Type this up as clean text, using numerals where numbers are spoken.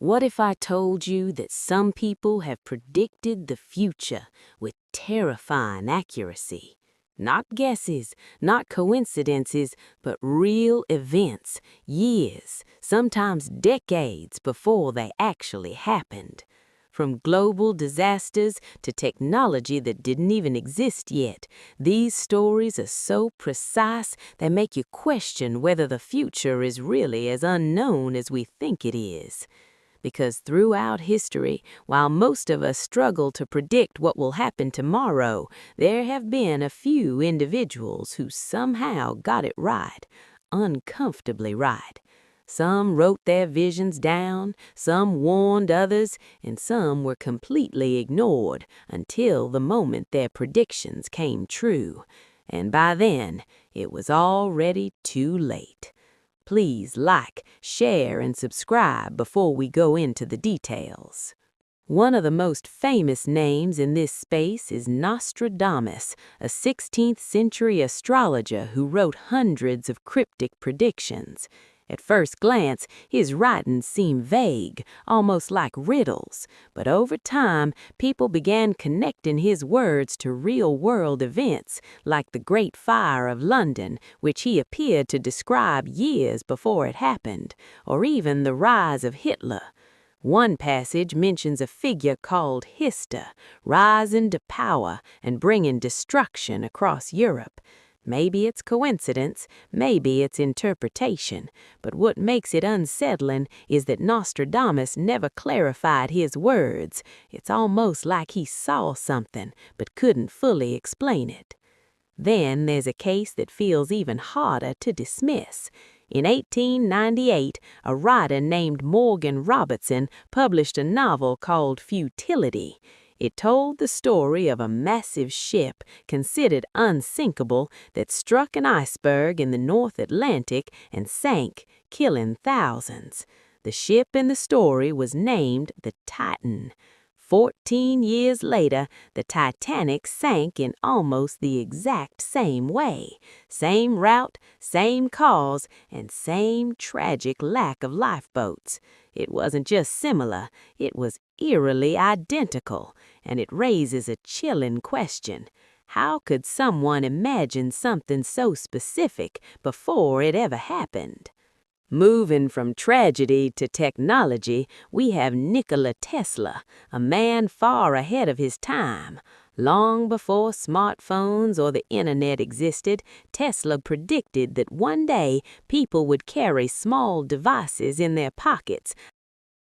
What if I told you that some people have predicted the future with terrifying accuracy? Not guesses, not coincidences, but real events, years, sometimes decades before they actually happened. From global disasters to technology that didn't even exist yet, these stories are so precise they make you question whether the future is really as unknown as we think it is. Because throughout history, while most of us struggle to predict what will happen tomorrow, there have been a few individuals who somehow got it right, uncomfortably right. Some wrote their visions down, some warned others, and some were completely ignored until the moment their predictions came true. And by then, it was already too late. Please like, share, and subscribe before we go into the details. One of the most famous names in this space is Nostradamus, a 16th century astrologer who wrote hundreds of cryptic predictions. At first glance, his writings seem vague, almost like riddles, but over time, people began connecting his words to real-world events, like the Great Fire of London, which he appeared to describe years before it happened, or even the rise of Hitler. One passage mentions a figure called Hista, rising to power and bringing destruction across Europe. Maybe it's coincidence, maybe it's interpretation, but what makes it unsettling is that Nostradamus never clarified his words. It's almost like he saw something, but couldn't fully explain it. Then there's a case that feels even harder to dismiss. In 1898, a writer named Morgan Robertson published a novel called Futility. It told the story of a massive ship considered unsinkable that struck an iceberg in the North Atlantic and sank, killing thousands. The ship in the story was named the Titan. 14 years later, the Titanic sank in almost the exact same way. Same route, same cause, and same tragic lack of lifeboats. It wasn't just similar, it was eerily identical, and it raises a chilling question. How could someone imagine something so specific before it ever happened? Moving from tragedy to technology, we have Nikola Tesla, a man far ahead of his time. Long before smartphones or the internet existed, Tesla predicted that one day people would carry small devices in their pockets,